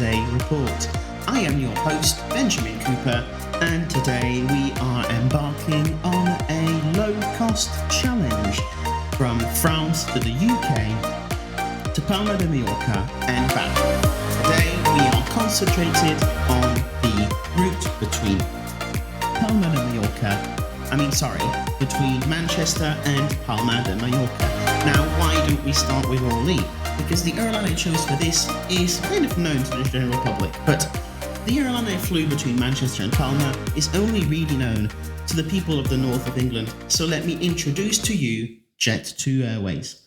Holiday Report. I am your host, Benjamin Cooper, and today we are embarking on a low-cost challenge from France to the UK to Palma de Majorca and back. Today we are concentrated on the route between between Manchester and Palma de Majorca. Now, why don't we start with Orly? Because the airline I chose for this is kind of known to the general public, but the airline I flew between Manchester and Palma is only really known to the people of the north of England. So let me introduce to you Jet2 Airways.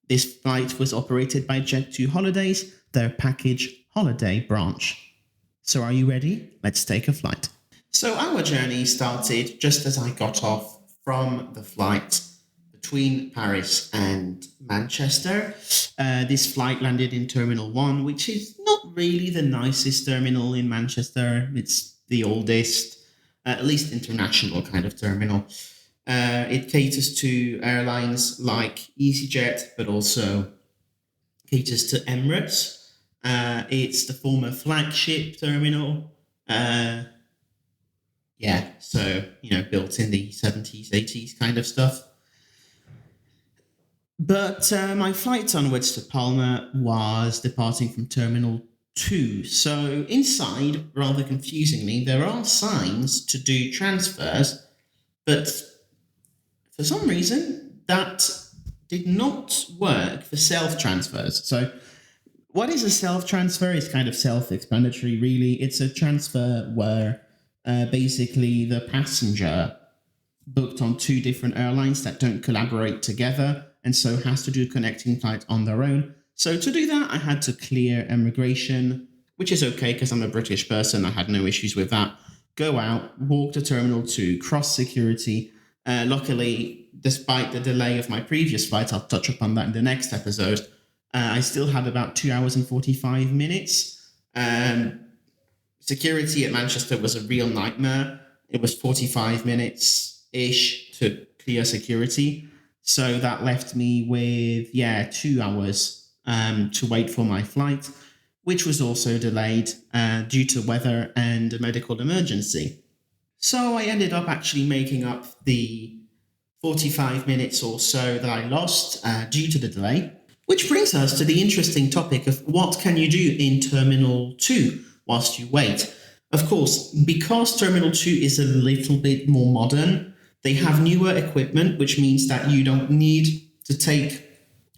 This flight was operated by Jet2 Holidays, their package holiday branch. So are you ready? Let's take a flight. So our journey started just as I got off from the flight between Paris and Manchester. This flight landed in Terminal 1, which is not really the nicest terminal in Manchester. It's the oldest, at least international kind of terminal. It caters to airlines like EasyJet, but also caters to Emirates. It's the former flagship terminal. Built in the 70s, 80s kind of stuff. But my flight onwards to Palma was departing from Terminal 2. So inside, rather confusingly, there are signs to do transfers, but for some reason, that did not work for self-transfers. So what is a self-transfer? It's kind of self-explanatory, really. It's a transfer where basically the passenger booked on two different airlines that don't collaborate together and so has to do a connecting flight on their own. So to do that, I had to clear immigration, which is okay because I'm a British person. I had no issues with that. Go out, walk to Terminal 2, cross security. Luckily, despite the delay of my previous flight, I'll touch upon that in the next episode, I still had about 2 hours and 45 minutes. Security at Manchester was a real nightmare. It was 45 minutes-ish to clear security. So that left me with, 2 hours to wait for my flight, which was also delayed due to weather and a medical emergency. So I ended up actually making up the 45 minutes or so that I lost due to the delay, which brings us to the interesting topic of what can you do in Terminal 2 whilst you wait. Of course, because Terminal 2 is a little bit more modern, they have newer equipment, which means that you don't need to take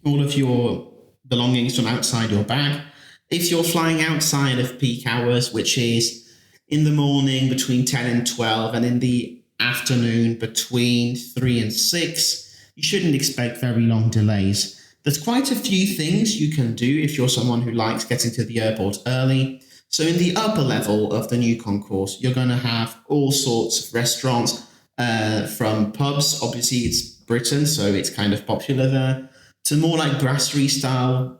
all of your belongings from outside your bag. If you're flying outside of peak hours, which is in the morning between 10 and 12, and in the afternoon between 3 and 6, you shouldn't expect very long delays. There's quite a few things you can do if you're someone who likes getting to the airport early. So in the upper level of the new concourse, you're going to have all sorts of restaurants, from pubs, obviously it's Britain, so it's kind of popular there, to more like brasserie-style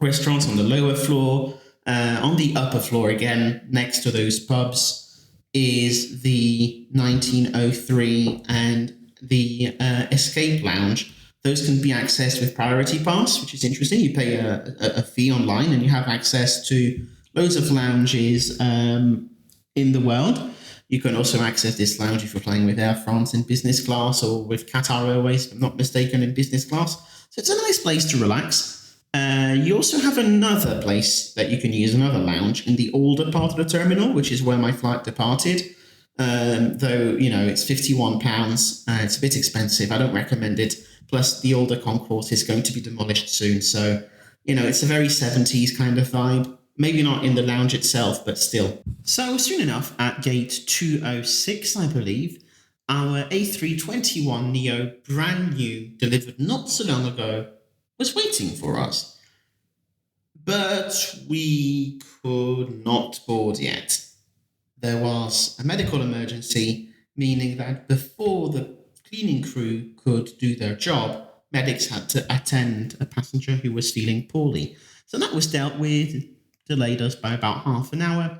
restaurants on the lower floor. On the upper floor, again, next to those pubs, is the 1903 and the Escape Lounge. Those can be accessed with Priority Pass, which is interesting. You pay a fee online and you have access to loads of lounges in the world. You can also access this lounge if you're flying with Air France in business class or with Qatar Airways, if I'm not mistaken, in business class. So it's a nice place to relax. You also have another place that you can use, another lounge in the older part of the terminal, which is where my flight departed. Though, it's £51. It's a bit expensive. I don't recommend it. Plus, the older concourse is going to be demolished soon. So, it's a very 70s kind of vibe. Maybe not in the lounge itself, but still. So soon enough, at gate 206, I believe, our A321neo, brand new, delivered not so long ago, was waiting for us. But we could not board yet. There was a medical emergency, meaning that before the cleaning crew could do their job, medics had to attend a passenger who was feeling poorly. So that was dealt with, delayed us by about half an hour,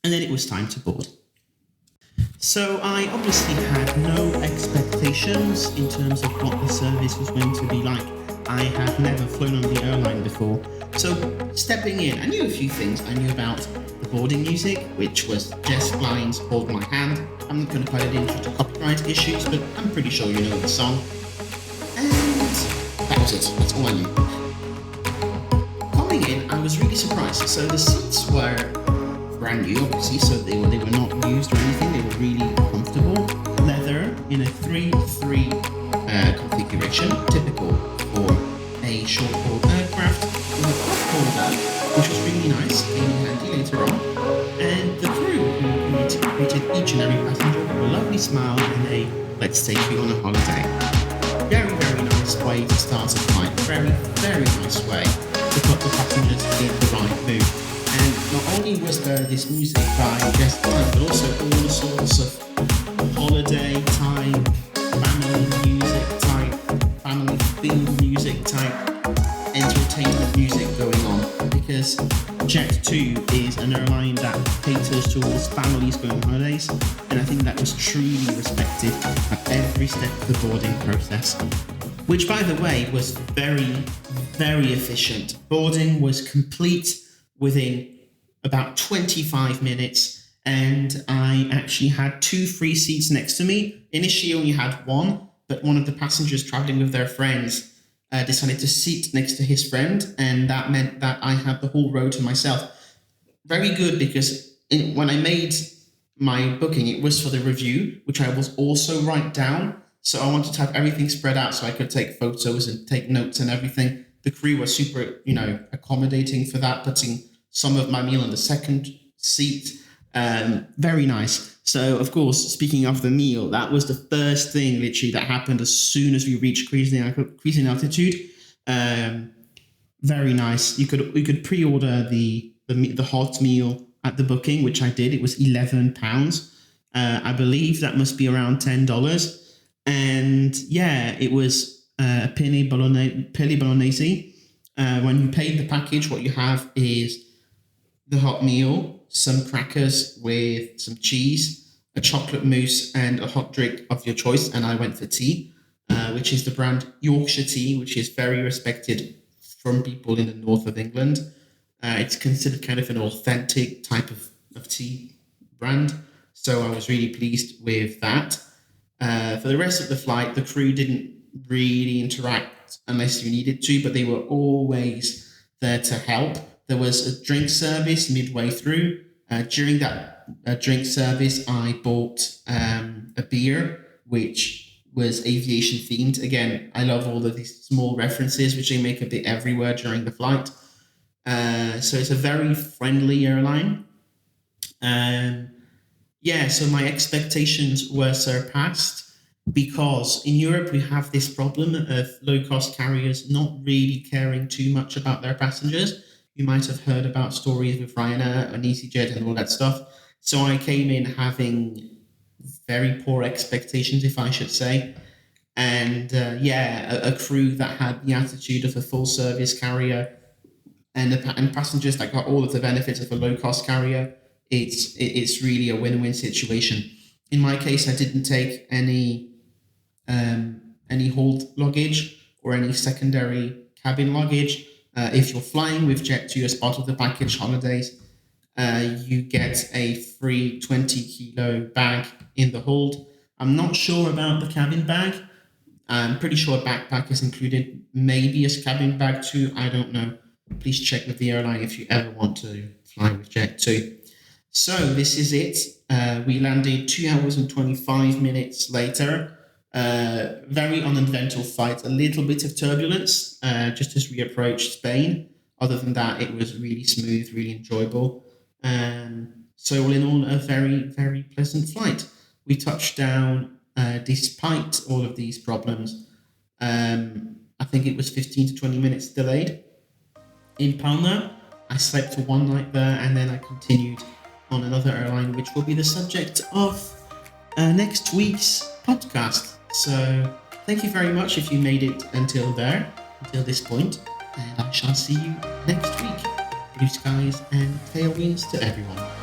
and then it was time to board. So I obviously had no expectations in terms of what the service was going to be like. I had never flown on the airline before, So stepping in, I knew a few things. I knew about the boarding music, which was Jess Glynne's Hold My Hand. I'm not going to play it in due to copyright issues, but I'm pretty sure you know the song. And that was it. That's all I knew. Coming in, I was really surprised. So the seats were brand new, obviously, so they were not used or anything. They were really comfortable. Leather in a 3-3 configuration, typical for a short-haul aircraft. With a cup holder, which was really nice, came in handy later on. And the crew, who greeted each and every passenger with a lovely smile and a "let's take you on a holiday." Very, very nice way to start a flight. Very, very nice way to put the passengers in the right mood. And not only was there this music by Jess Glynne, but also all sorts of holiday type, family music type, family themed music type, entertainment music going on. Because Jet2 is an airline that caters towards families going on holidays, and I think that was truly respected at every step of the boarding process. Which, by the way, was very, very efficient. Boarding was complete within about 25 minutes, and I actually had 2 free seats next to me. Initially, I only had one, but one of the passengers traveling with their friends decided to sit next to his friend, and that meant that I had the whole row to myself. Very good, because when I made my booking, it was for the review, which I was also write down. So I wanted to have everything spread out so I could take photos and take notes and everything. The crew was super, accommodating for that, putting some of my meal in the second seat. Very nice. So, of course, speaking of the meal, that was the first thing literally that happened as soon as we reached cruising altitude. Very nice. You could pre-order the hot meal at the booking, which I did. It was £11. I believe that must be around $10. And yeah, it was penne bolognese. When you pay the package, what you have is the hot meal, some crackers with some cheese, a chocolate mousse, and a hot drink of your choice. And I went for tea, which is the brand Yorkshire Tea, which is very respected from people in the north of England. It's considered kind of an authentic type of tea brand. So I was really pleased with that. For the rest of the flight, the crew didn't really interact unless you needed to, but they were always there to help. There was a drink service midway through. During that drink service, I bought a beer, which was aviation themed. Again, I love all of these small references, which they make a bit everywhere during the flight. So it's a very friendly airline. So my expectations were surpassed, because in Europe we have this problem of low-cost carriers not really caring too much about their passengers. You might have heard about stories with Ryanair and EasyJet and all that stuff. So I came in having very poor expectations, if I should say. And a crew that had the attitude of a full-service carrier and passengers that got all of the benefits of a low-cost carrier. It's really a win-win situation. In my case, I didn't take any hold luggage or any secondary cabin luggage. If you're flying with Jet2 as part of the package holidays, you get a free 20-kilo bag in the hold. I'm not sure about the cabin bag. I'm pretty sure a backpack is included, maybe as cabin bag too. I don't know. Please check with the airline if you ever want to fly with Jet2. So this is it. We landed 2 hours and 25 minutes later. Very uneventful flight. A little bit of turbulence just as we approached Spain. Other than that, it was really smooth, really enjoyable. So all in all, a very, very pleasant flight. We touched down despite all of these problems. I think it was 15 to 20 minutes delayed. In Palma, I slept for one night there, and then I continued on another airline, which will be the subject of next week's podcast. So thank you very much if you made it until this point, and I shall see you next week. Blue skies and tailwinds to everyone.